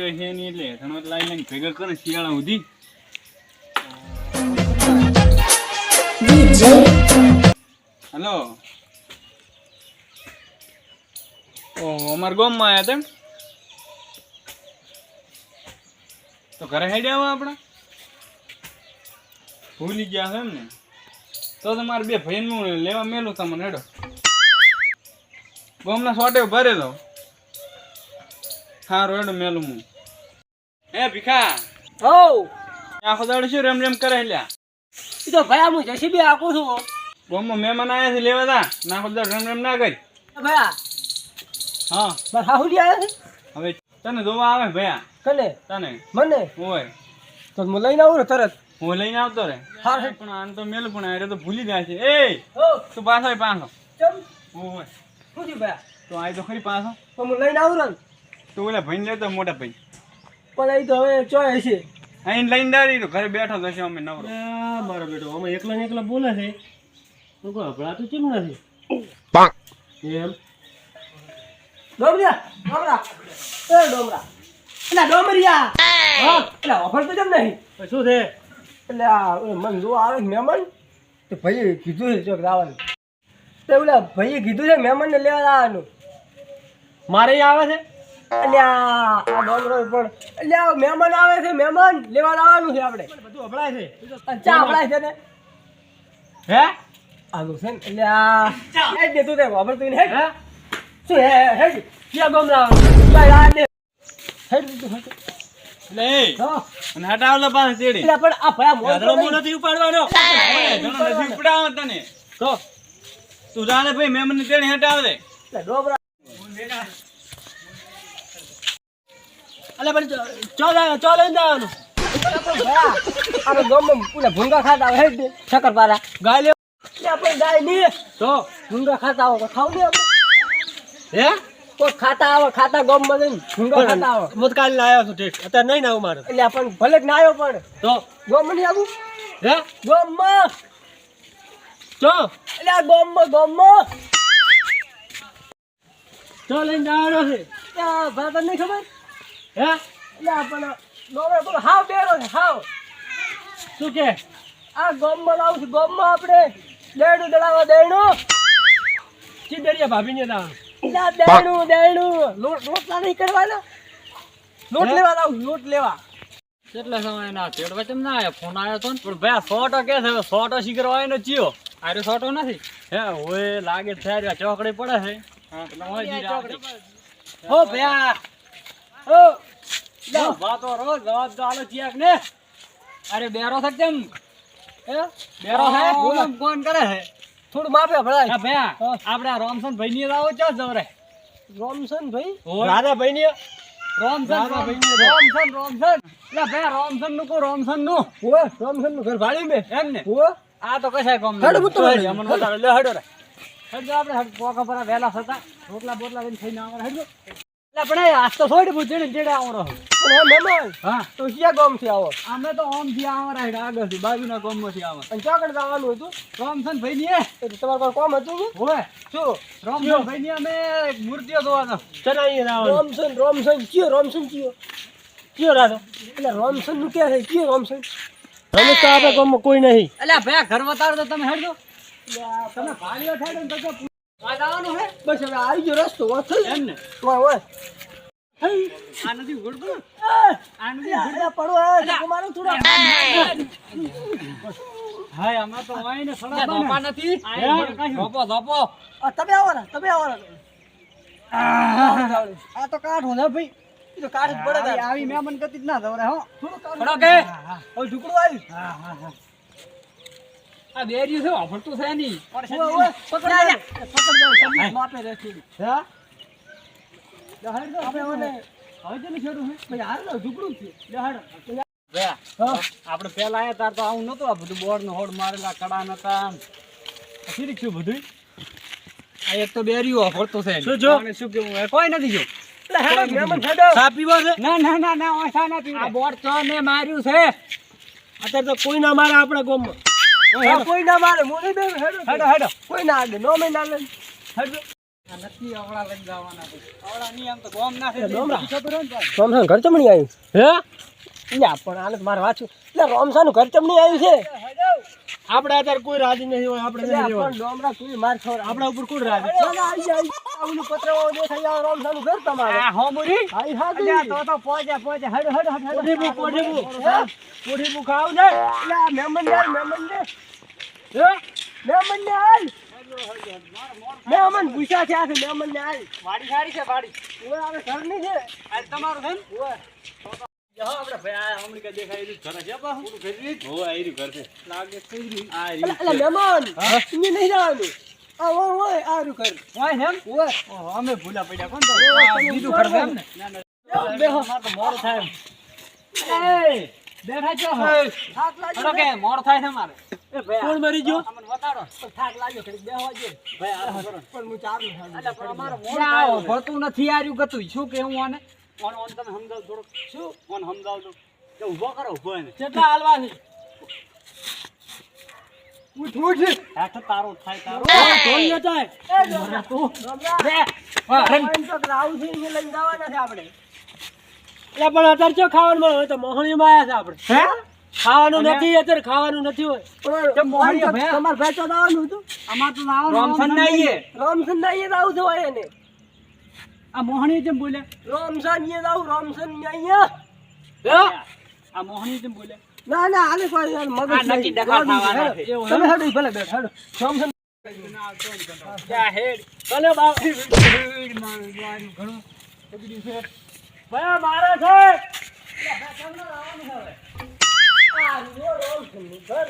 ચો છે નહીં એટલે હેઠણો લાઈ લઈને ભેગા કરે શિયાળા સુધી. હલો અમારા ગામમાં આવ્યા તેમ તો ઘરે હેડે આવો આપણે ભૂલી ગયા છે એમ ને તો તમારે બે ભાઈનું લેવા મેલું તમને હેડો ગામના સોટે ભરે દો સારું હેડો મેલું હું હે ભીખા હો આખો દાડો શું રેમ રેમ કરે લ્યા ઈ તો ભાઈ હું જસીબી આકું છું ગામમાં મહેમાન આવ્યા છે લેવા તા નાખો દાડો રેમ રેમ ના કરી ભયા હા બસ હાહુડી આવ્યા છે હવે તને જોવા આવે ભયા કને તને મને હોય તો હું લઈને આવું ને તરત હું લઈને આવતો રે હા પણ આને તો મેલું પણ આ તો ભૂલી જાય છે એ હો તું પાછો પાછો ચમ હોય શું થયું ભયા તો આ તો ખરી પાછો તો હું લઈને આવું ને તું ઓલા ભાઈને લેતો મોટા ભાઈ પણ એ તો હવે ચોય છે અહીં લઈને દાડી તો ઘરે બેઠો થશે અમે નવરો મારો બેટો અમે એકલા ને એકલા બોલે છે તો કોઈ હભળાતું કેમ નથી એમ ડોમરિયા ડોમરા એ ડોમરા એટલે ડોમરિયા હા એટલે ઓફર તો કેમ નહીં શું છે એટલે આ મન જો આવે મહેમાન તો ભાઈએ કીધું છે ચોક આવવાનું તો ઓલા ભાઈએ કીધું છે મહેમાનને લેવા આવવાનું મારે આવે છે એટલે આ ડોમરો પણ એટલે આ મહેમાન આવે છે મહેમાન લેવા આવવાનું છે આપણે બધું હભળાય છે ચા હભળાય છે ને હે આનું છે ને એટલે આ હેડ દે તું તે ખબર તું હેડ શું હેડ ક્યાં ગમ લાવવાનું આ દે હેડ તું હેડ લે હા અને હટાવલો પાછો તેડી એટલે પણ આ ભયા મોઢો નથી ઉપાડવાનો નથી ઉપડાવો તને તો તું જાને ભાઈ મહેમાન ને તેડી હટાવ દે એટલે ડોબરા અલે પણ ચો લઈને જવાનું આપણે ગામમાં પૂરા ભૂંગા ખાતા આવે હેડ દે શક્કરપારા ગાય લે આપણે ગાય નહીં તો ભૂંગા ખાતા આવો તો ખાવ દે આપણે હે કોઈ ખાતા આવો ખાતા ગામમાં જઈને ભૂંગા ખાતા આવો મત કાલે લાવ્યો છું ઠીક અત્યારે નહીં આવું મારે એટલે પણ ભલે જ ના આવ્યો પણ તો ગામમાં નહીં આવું હે ગામમાં ચો એટલે આ ગામમાં ચો લઈને જવાનો છે ત્યાં ભાત નહીં ખબર હે એટલે આપણને ડોબે પેલો હાવ બેરો છે હાવ શું કે આ ગામમાં લાવું છું ગામમાં આપણે દેણું દડાવવા દેણું ચીદરિયા ભાભીને દાવાનું દેણું લોટલા નહીં કરવાના લોટ લેવા લાવું લોટ લેવા કેટલા સમય ના તેડવા કેમ ના આયા ફોન આવ્યો તો ને પણ ભાઈ સોટો કે છે સોટો શીખર હોય ને ચિયો આરે સોટો નથી હે ઓય લાગે થાય ચોકડી પડે છે હા એટલે હોય જી હો ભયા હો લો વાતો રોજ જવાબ તો આલો ચિયાક ને અરે બેરો છે કેમ હે બેરો છે બોલમ કોણ કરે છે થોડું માપે ભળાય હા ભયા આપણે રોમસન ભાઈ ની આવો ચો જવરે રોમસન ભાઈ ઓય. રાધા ભાઈ ની રોમસન રાધા ભાઈ ની રોમસન એટલે ભયા રોમસન નું કો રોમસન નું ઓય રોમસન નું ઘર ભાડ્યું મેં એમ ને ઓય આ તો કશાય કોમ હેડો હું તો હેડો અમને બતાવે લે હેડો રે હેડો આપણે પોકા પર વેલા થતા રોટલા બોટલા લઈને ખાઈને આવરા હેડો એટલે પણ આજ તો થોડી પૂછીને જેડે આવરો પણ હે મહેમાન હા તો ક્યાં ગામ થી આવો અમે તો ઓમ થી આવરા હેડ આગળથી બાજુના ગામમાંથી આવા અને ચોકડ જવાનું હતું રોમસન ભાઈ ની એટલે તમારે કોઈ કોમ હતું કે ઓય શું રોમસન ભાઈ ની અમે એક મૂર્તિઓ જોવાનો ચનાઈ રાવણ રોમસન કયો રાધો એટલે રોમસન નું ક્યાં છે કયો રોમસન રમેશ તો આપણા ગામમાં કોઈ નહીં એટલે ભયા ઘર વતાર તો તમે હેડજો તમે ભાળીઓ થાય ને તો આ જવાનું હે બસ હવે આવી ગયો રસ્તો થઈ એમ ને ઓય આ નથી ઉઘડતું આ નથી પડો મારો થોડા હાય અમે તો હોય ને સડા ધોપા નથી ધોપો ધોપો તમે આવો ને આ તો કાઠ હો ને ભાઈ એ તો કાઠ જ પડે આવી મહેમાન ગતિ જ ના દવરે હો થોડો કે હવે ઢુકડું આવ્યું આ બેરિયું છે વાપરતું છે નહીં પકડ માપે રાખી હા આપણે મને હવે તેનું છેડું છે ભાઈ હાલ ઢુકડું છે આપણે પેલા આયા તાર તો આવું નતું આ બધું બોર્ડ નો હોડ મારેલા કડા નતા ઠીક છું બધું આ એક તો બેરિયું વાપરતું છે શું જો? શું કેવું કોઈ નથી જો ચા પીવો છે ના ના ના ના ઓછા ના પીવા આ બોર્ડ તો ને માર્યું છે અત્યારે તો કોઈ ના મારે આપણા ગામમાં કોઈ ના મારે મોને બે હેડો હેડો હેડો કોઈ ના આગળ નો મેં ના લે હેડો આ નક્કી આવડા લઈને જવાના છે. આવડા નહીં આમ તો ગોમ ના છે. ડોમરા. ખબર હોય ને ભાઈ. રોમસાનું ઘર ચમણી આવ્યું હે? યા પણ આને મારે વાંચું એટલે રોમસાનું ઘર ચમણી આવ્યું છે આપણે અત્યારે કોઈ રાજી નહીં હોય આપણે એટલે નહીં પણ ડોમરા તું માર ખબર આપણા ઉપર કોઈ રાજી ના, ના, આવી જાય. આવલું પતરાવાળો દેખાઈ આવે, રોમસાનું ઘર તમારે. આ હો મુરી હાઈ, હા, અલ્યા જી. તો પહોંચે હડ પોઠીબુ, પોઠીબુ. હે? પોઠીબુ ખાવ ને? એટલે આ મહેમાન ને હાલ, મહેમાન ને. હે? મહેમાન ને હાલ. મહેમાન પૂછ્યા છે, આ છે મહેમાન ને હાલ. વાડી સારી છે વાડી. ઓય, આવે ઘરની છે. આજ તમારું છે ને? ઓય. હા આપણે ભાઈ આ હમણાં કે દેખાય રહ્યું ઘર છે બા હું ઘર રીત હો આઈ રહ્યું ઘર છે લાગે થઈ રહ્યું આ એટલે મહેમાન, અહીંયા નહીં જવાનું. આ ઓય, આ રહ્યું ઘર. ઓય એમ ઓય. ઓહો અમે ભૂલા પડ્યા કોણ તો ઓય, આ તમે બીજું ઉભા ઘર છે રહો. એમ ને ના ના બેહો માર તો મોડું થાય એમ એ બેઠા છો હો થાક લાગ્યો હલો કે મોડું થાય છે મારે એ ભાઈ કોણ મરી ગયો? અમને બતાડો થાક લાગ્યો ઘડીક બેહવા દે ભાઈ આ કરો પણ હું ચાર નહીં ખાવાનું. અલ્યા પણ અમારો મોડું થાય ભરતું નથી આર્યું ગતું શું કેવું આને ઓન ઓન તમે સમજાવ થોડું શું ઓન સમજાવ દો કે ઊભો કરો ઊભો એને કેટલા હાલવા છે ઉઠ, ઉઠ. હાથ તારો થાય તારો ઢોલ ન થાય. એ ડોમરા, તું ડોમરા. બે હા રન ખાવાનું તો રાહુલ છે, અહીંયા લઈને જવાના છે આપણે. એટલે પણ અત્યારે શું ખાવાનું મળે? હોય તો મોહણીમાં આવ્યા છે આપણે. હે ખાવાનું નથી અત્યારે, ખાવાનું નથી હોય. કેમ મોહણીએ ભયા? તમારે ભાઈ તો આવવાનું હતું. અમાર તો નાવાનું રોમસન ના આઈએ રોમસન ના અહીંયા જ આવું છે હોય એને. આ મોહણી જેમ બોલે રોમસન અહીંયા જ આવું, રોમસન ને અહીંયા. આ મોહણી જેમ બોલે ના, ના, આને કોઈ યાર મગજ આ નક્કી નહીં. ડખા દોડી ખાવાના છે. છે. એવું તમે હેડો, ભલે બેઠ, હેડો. રોમસન. જા હેડ ભલે બાપ. ઘણું ભયા મારે છે. આ જો રોમસનનું ઘર.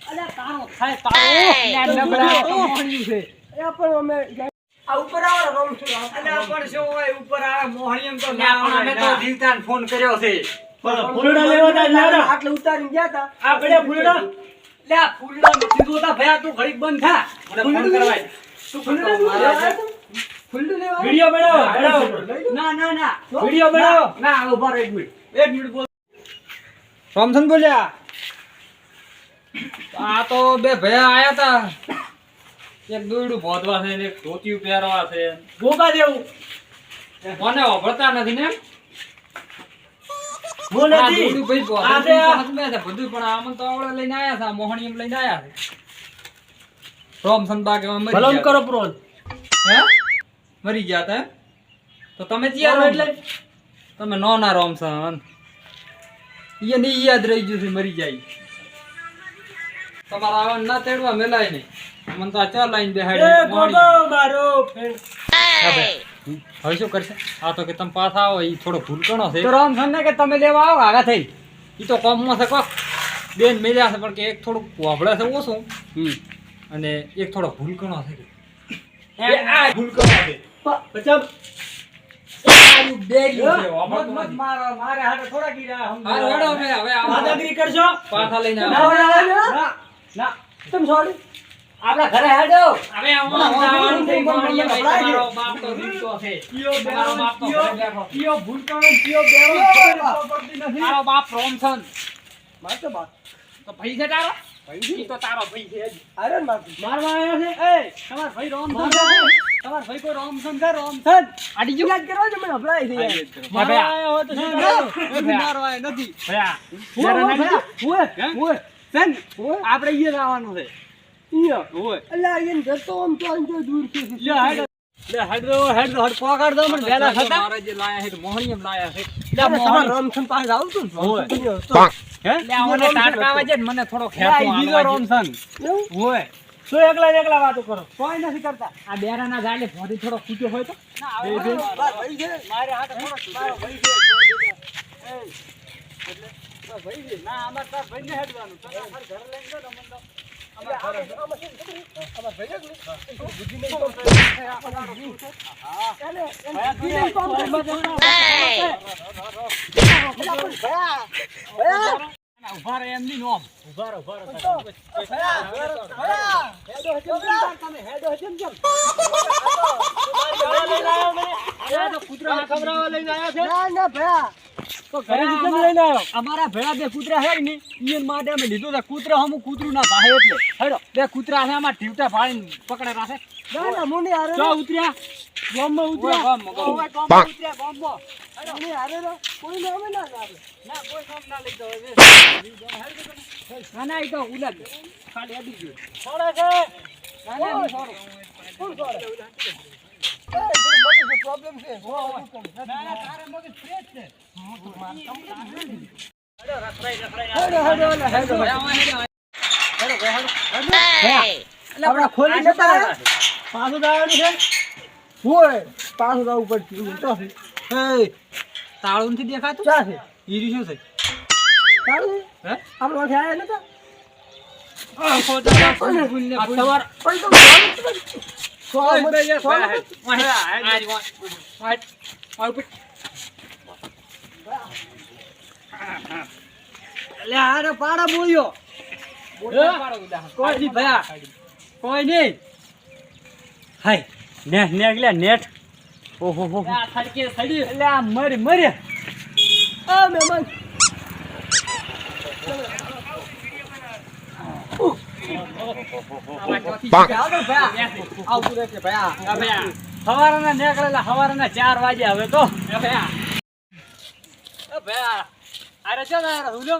અલ્યા તારો થાય તારો નબળા તો મોહણી છે એ પણ અમે આ ઉપર આવો રોમસન. અલ્યા પણ શું હોય ઉપર આ મોહણી એમ તો ના અમે તો જીવતાન ફોન કર્યો છે ફૂલડા લેવા તા યાર. આટલે ઉતારીને ગયા તા. આપણે ફૂલડા લે આ ફૂલડા નથી જોતા ભયા તું ઘડીક બંધ થા મને ફોન કરવાય તું ફૂલડા ફૂલડા લેવા આવ્યા તા? ફૂલડું લેવા આવ્યા? વિડિયો બનાવો ના ના ના વિડિયો બનાવો ના ઉભા રહો એક મિનિટ બોલ રોમસન બોલ્યા આ તો બે ભયા આયા તા એક દોયડું ભોદવા છે ને એક ધોતિયું પહેરવા છે ગોગા દેવું. મને ઓભળતા નથી ને હું આ નથી. દોયડું ભાઈ ભોદવા આ છે આ. બધું પણ આમન તો આવડે લઈને આયા છે આ મોહણી એમ લઈને આયા છે રોમસન બાગ એમાં મરી ભલમ ગયા કરો પ્રોન. હે મરી ગયા તા એમ? તો તમે ચિયા એટલે તમે નો ના રોમસન ઈ ની યાદ રહી ગયું છે મરી જાય તમારા આવા ના તેડવા મેલાય નહીં મને તો આ ચા લાઈન એ બેહાડી ગોગો મારો ફ્રેન્ડ. હવે શું કરશે આ તો કે તમે પાછા આવો ઈ થોડો ભૂલકણો છે તો રોમસન ને કે તમે લેવા આવો આગા થઈ ઈ તો કોમમાં છે કોક બેન મેલ્યા છે પણ કે એક થોડુંક વાભળે છે ઓછું અને એક થોડો ભૂલકણો છે એ આ ભૂલકણો છે પચમ. મારે હાથે થોડા ગીરા હવે દાદાગીરી કરશો? પાછા લઈને ના, આવો. ના, ના. ના તમે છોડી. આપણા ઘરે હેડો હવે ના, આવવાનું થઈ ના, ગયું. ના, તમારો બાપ તો જીવતો છે તમારો બાપ તો ઘરે બેઠો. તારો બાપ રોમસન માર તો બાપ. તો ભાઈ છે તારો ઈ તો તારો ભાઈ છે જ. અરે માર. મારવા આવ્યા છે એ તમાર ભાઈ રોમસન છે તમાર ભાઈ કોઈ રોમસન છે રોમસન આડી જો યાદ કરવા છે મને હભળાય છે યાર. મારવા આવ્યો હોય તો શું નથી મારવા આવ્યો નથી ભયા જરા ના લીધું? ઓય, હે? ઓય, સન ઓય. આપણે ઈ જવાનું છે ઈયો. ઓય અલ્યા એને ઘર તો આમ તો આમ તો દૂર છે. લે હેડ હડ પોકાડ દો મને વેલા થતા મારે જે લાયા છે મોહણી એમ લાયા છે લે તમારે મોહણી રામસન પાસે આવું તું ને? ઓય. તો. હે લે આવને ટાટકાવા છે ને મને થોડો ખેંચો બીજો રોમસન એવું? ઓય શું એકલા ને એકલા વાતો કરો? કોઈ નથી કરતા આ બેરાના ઝાડે ભોંડી થોડો કૂટ્યો હોય તો ના બે બે. બાર ભાઈ છે. મારે હાથે થોડો બાર ભાઈ છે. ભાઈ છે ના અમાર તાર ભાઈને હેડવાનું તો ઘર લઈને જો ને મને તો અમાર ઘરે આમાં શું ખબર? આમાં ભાઈ જ નહીં. બુદ્ધિ નહીં તો. એને બુદ્ધિ નહીં તો આમ તો ભયા. ના ઉભા રહે એમ નહીં નોમ ઉભા રહો હેડો હજમ જમ. આ તો કૂતરા ખવડાવવા લઈને આયા છે ના ના ભયા. તો ઘરેથી કેમ લઈને આવ્યો અમારા ભેળા બે કૂતરા છે ને ઈયન માટે અમે લીધું છે કૂતરા હમું કૂતરું ના ભાઈ એટલે હેડો બે કૂતરા છે આમાં ઢીવટા ભાળીને પકડે રાખે ના ના મુની હારે ચો ઉતર્યા ગામમાં ઉતર્યા ગામમાં, ગામમાં. ઓય, ગામમાં ઉતર્યા ગામમાં અને હારે રો કોઈ નામે ના આવે ના કોઈ કામ ના લઈ જાવ ના ઈ તો ઉલા ખાલી અડી ગયો છોડે છે ના ના હું છોડું. કોણ છોડે પ્રોબ્લેમ છે ના ના તારે મગજ ફ્રેશ છે આપડા ખોલી જતા પાછું દાવાનું છે હોય પાછું દાવું પડશે તો તાળું નથી દેખાતું ક્યાં છે ઈ શું છે તારું હે આપણે વાંખે આયા નતા આ તમાર પણ તો અરે પાડા બોલ્યો કોઈ નહીં ભયા કોઈ નહીં હાય નેટ નેટ નેટ ઓહો હો આ થડકે સડી એટલે આ મરે આ મહેમાન હવારના નીકળેલા હવારના 4 વાગે હવે તો અરે ચાલ હુલો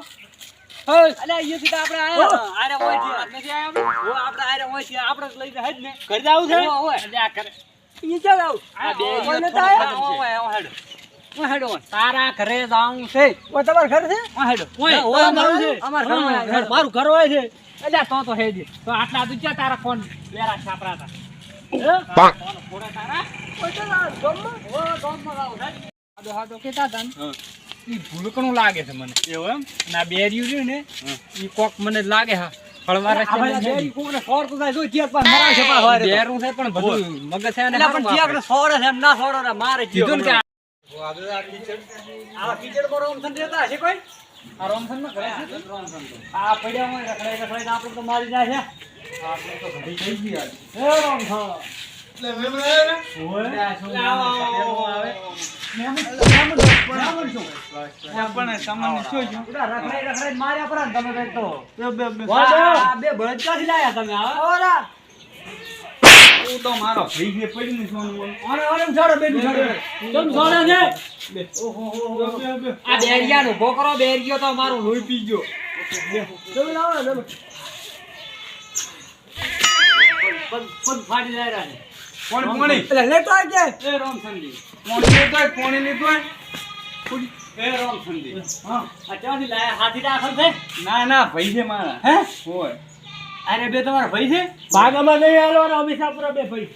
અલે અહીંયાથી તો આપણે આયા આરે હોય છે નથી આયા આપણે આપણે આરે હોય છે આપણે જ લઈ જાય જ ને ઘર જાવું છે હોય એટલે આ કરે ઈ ચાલ આવ આ બે કોઈ નતા આયા હું હેડો તારા ઘરે જાવું છે ઓ તમાર ઘર છે હું હેડો ઓય અમારું છે અમાર ઘર મારું ઘર હોય છે એટલે તો હેડી તો આટલા દુચ્યા તારા ફોન વેરા છાપરા હતા ફોન ફોડે તારા ઓ ચાલ આ ગામમાં ઓ ગામમાં જાવ હાડો હાડો કેતા તન ઈ ભૂલકણું લાગે છે મને એવું એમ ના બેરિયું રહ્યું ને ઈ કોક મને લાગે હા હળવા રસ્તે બેરી કોને સોર તો થાય જો ચિયા પર મરાવ છે પણ હોય બેરું છે પણ બધું મગજ છે ને પણ જે આપણે સોરે છે એમ ના સોરે ને મારે કીધું ને કે આ કીચડ પર રોમસન દેતા હશે કોઈ આ રોમસન માં ઘરે છે રોમસન આ પડ્યા હોય રખડાઈ આપણે તો મારી જાય છે આપણે તો ઘડી થઈ ગઈ યાર હે રોમસન એટલે મેમણ આવ્યો ને આવે પણ સામાન્ય શું છે રખડાઈ માર્યા પર તમે કઈ તો બે બે બળદ ક્યાંથી લાયા તમે આવા ઓરા તું તો મારો ભાઈ છે પડી ને સોનું આને આને છોડો બે છોડો તમ છોડે છે બે ઓહો આ બેરિયાનો ભોકરો બેરિયો તો મારું લોહી પી ગયો તમે લાવો ને પગ ફાડી જાય રે કોણ કોણી એટલે લેતો આય કે એ રામચંદ્રી કોણી લેતો કોણી લેતો એ રામચંદ્રી હા આ ક્યાંથી લાયા હાથી દાખલ છે ના ના ભાઈ છે મારા હે હોય અરે બે તમારા ભાઈ છે ભાગમાં નહીં આલો ને હંમેશા પૂરા બે ભાઈ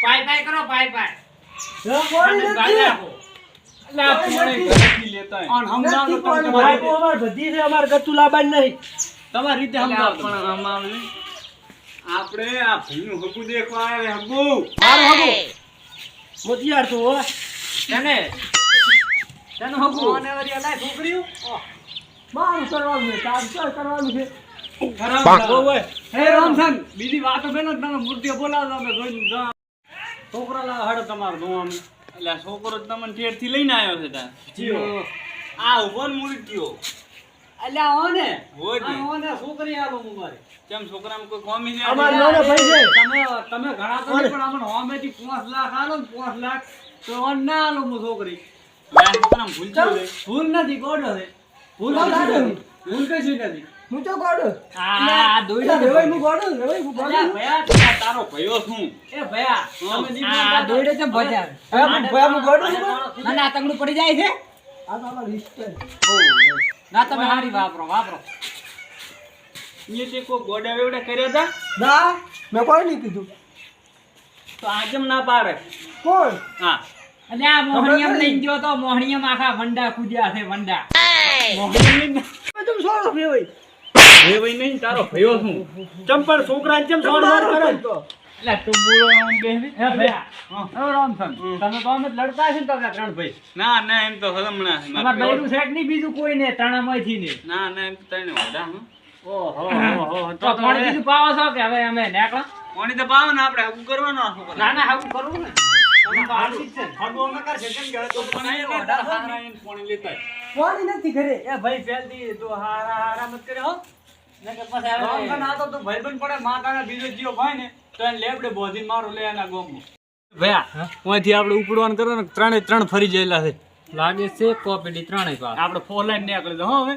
પાય પાય કરો પાય પાય કોણી નથી એટલે આ કોણી ઘરેથી લેતા હોય. ઓન હમણાં નથી તો કોણી. તમારી ભાઈ અમાર બધી છે અમાર ગતું લાબાન નહીં તમારી રીતે એટલે સમજાવો પણ તમે. આમાં આવે ને, આપણે આ ભાઈનું હગું દેખવા આવે હગું મારું હગું મોતિયાર તું હો તેને તેનું હગું અને વળી અલાય છોકરીઓ મારું કરવાનું છે તાર શું કરવાનું છે હે રામસન બીજી વાતો બેનો તમે મૂર્તિઓ બોલાવો અમે જોઈને જા છોકરા લાવો હડો તમારો દોમ એટલે આ છોકરો જ તમને ઠેરથી લઈને આવ્યો છે તાર જીઓ આ ઉભો ને મૂર્તિઓ અલ્યા ઓને હોય ને. ઓને છોકરી આલો મુબારે કેમ છોકરામાં કોઈ કોમી છે અમાર નાનો ભાઈ છે તમે ઘણા તો નહીં, પણ અમને હોમેથી 5 લાખ આલો ને 5 લાખ તો ઓન ના આલો મુ છોકરી આ છોકરામાં ભૂલ છે ને. ભૂલ નથી ગોડો છે ભૂલ ના, ના, નથી ભૂલ કશું નથી હું તો ગોડો આ દોઈડા રેવાય હું ગોડો રેવાય હું ગોડો અલ્યા ભયા આ તારો ભયો શું એ ભયા હા. તમે આ દોઈડે ચમ ભજ્યા ભયા હું ગોડો છું ના ના તંગડું પડી જાય છે આ તો અમાર રિસ્ટેન ના તમે હારી વાપરો વાપરો એ તે કોઈ ગોડા વેવડા કર્યા હતા ના મેં કોઈ નહીં કીધું તો આજમ ના પાડે કોણ હા અને આ મોહણીયમ લઈ ગયો તો મોહણીયમ આખા વંડા કૂદ્યા છે વંડા તમે સોળો રેવાય એ ભાઈ નહીં તારો ભયો શું ચંપલ છોકરાને કેમ સોળ વાર કરે તો એટલે તું બોલો આમ બેહવી હે ભયા ઓ રામસન તમે તો અમે લડતા છે ને તો ત્રણ ભાઈ ના ના એમ તો હમણાં તમાર બૈરું સેટ નહીં બીજું કોઈ ને ત્રણમાંથી ને ના ના એમ તો તને વડા હું ઓહો તો થોડી બીજું પાવો છો કે હવે અમે નેકળો કોણી તો પાવ ને આપણે હગું કરવાનું આ છોકરા ના ના હાવું કરવું ને તમે તો આર્થિક છે હગું અમે કરશે કેમ કે તો પણ અહીંયા વડા હારા એને કોણી લેતા કોણ નથી ઘરે એ ભાઈ ફેલતી તો હારા હારા મત કરે હો ને કે પછી હવે રામસન આ તો તું ભાઈબંધ પડે માતાના બીજો જીવ ભાઈ ને તો એને લેબડે બોધીને મારું લે એના ગોમમાં ભયા ઓયથી આપણે ઉપડવાનું કરો ને ત્રણે ત્રણ ફરી જયેલા છે લાગે છે કોપીડી ત્રણેય પાસ આપણે ફોર લાઈન નીકળી દો હો હવે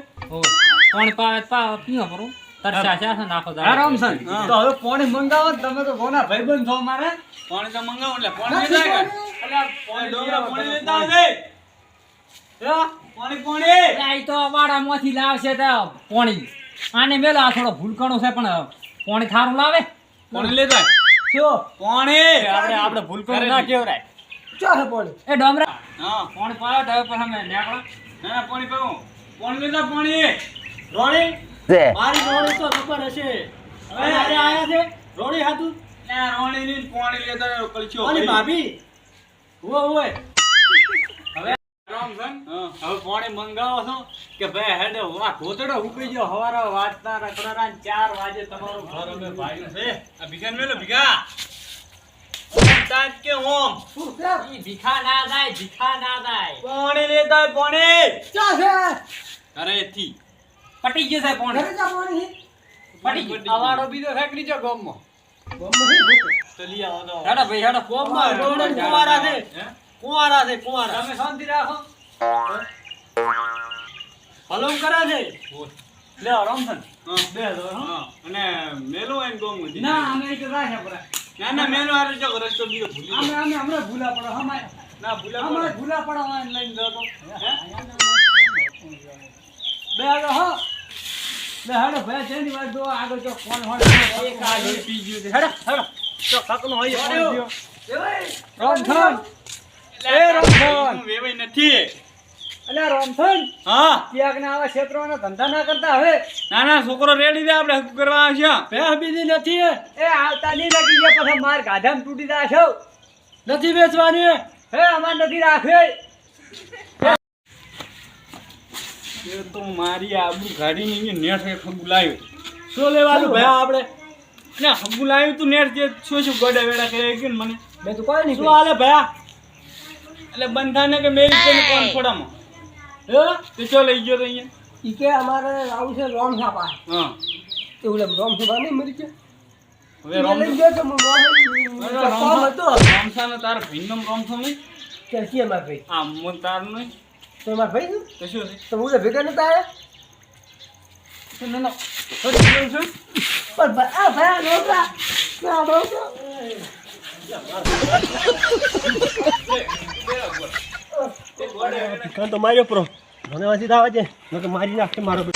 કોણ પા પીઓ કરું તરસા છે નાખો આરામ છે તો હવે પાણી મંગાવો ને તમે તો કોના ભાઈબંધ છો મારે પાણી તો મંગાવો એટલે પાણી લેતા એટલે પાણી ડોબરા પાણી લેતા આવજે પાણી પાણી આ તો વાડામાંથી લાવશે તો પાણી આને મેલો આ થોડો ભૂલકણો છે પણ પાણી થારું લાવે પાણી લેતા શું પાણી આપણે ભૂલકણો ના કેવરાય ચા છે પાણી એ ડોમરા હા પાણી પાયો તો હવે પછી અમે નીકળો ના પાણી પાઉં પાણી લેતા પાણી રોણી મારી રોણી તો ખબર હશે હવે આજે આયા છે રોણી હાતું ના રોણી ની પાણી લેતા કલચો ઓલી ભાભી ઓય હવે પાણી મંગાવો છો કે ભાઈ હેડે વાહ ધોતડો ઉકળી ગયો હવારો વાંચતા રખડારા 4 વાગે તમારું ઘર અમે ભાઈ છે આ ભીખા મેલો ભીખા તાજ કે ઓમ શું છે ઈ ભીખા ના જાય પાણી લેતા આય, પાણી ચા છે ઘરેથી પટી ગયું છે પાણી ઘરે જા પાણી પટી ગયું અવાડો બીજો ફેંકલી જો ગોમમાં ગમે ભૂખ ચલી આવો તો હેડો ભાઈ હેડો ગોમમાં રોણી કુવારા છે હે? કુવારા છે કુવારા તમે શાંતિ રાખો હલમ કરે છે લે રામધન બે હા અને મેલો એમ ગોમ હતી ના અમે તો રાખ્યા પરા ના મેલો આ રસ્તો બીજો ભૂલી ગયો. અમે હમણાં ભૂલા પડો અમારે ના ભૂલા અમારે પડો. ભૂલા પડો વાન લઈને જતો હે? બે હેડો હો બે હેડો ભાઈ જેની વાત જો આગળ જો ફોન હોય એક આ લોહી પી ગયું છે હેડો તો કાકનો હોય ફોન દ્યો. રામધન એ રામધન. વેવાઈ નથી અલે રામધન હા ક્યાંક ના આવા ક્ષેત્રોના ધંધા ના કરતા હવે ના છોકરો રેડી દે આપણે હક કરવા આવશે બે બીજી નથી એ આવતા નહીં લાગી ગયા પછી માર ગાધામાં તૂટી જાય છો નથી વેચવાની હે અમાર નથી રાખે એ તો મારી આબુ ગાડીની નેટ એક હગુ લાવ્યો શું લેવાનું ભાઈ આપણે ના હગુ લાવ્યું તું નેટ જે શું ગોડા વેડા કરે કે મને મેં તો કોઈ નહીં શું હાલે ભયા એટલે બંધાને કે મેરી છે કોણ ફોડામાં હે તે ચો લઈ ગયો તો અહીંયા ઈ કે અમારે આવું છે રોમ છાપા હા તે ઓલે રોમ છાપા નહીં મરી ગયા હવે રોમ લઈ ગયો તો હું કોમ હતો રામસાનો તાર ભીનમ રામસો નહીં કે છે માર ભાઈ આ મન તાર નહીં તો માર ભાઈ છું તો શું છે તો ઓલે ભેગા નતા આયા ના થોડી કેવું છે પણ આ ભાઈ રોકા ના રોકા કાં તો માર્યો પ્રો મને વાસી દાવા છે ન તો મારી નાખશે મારો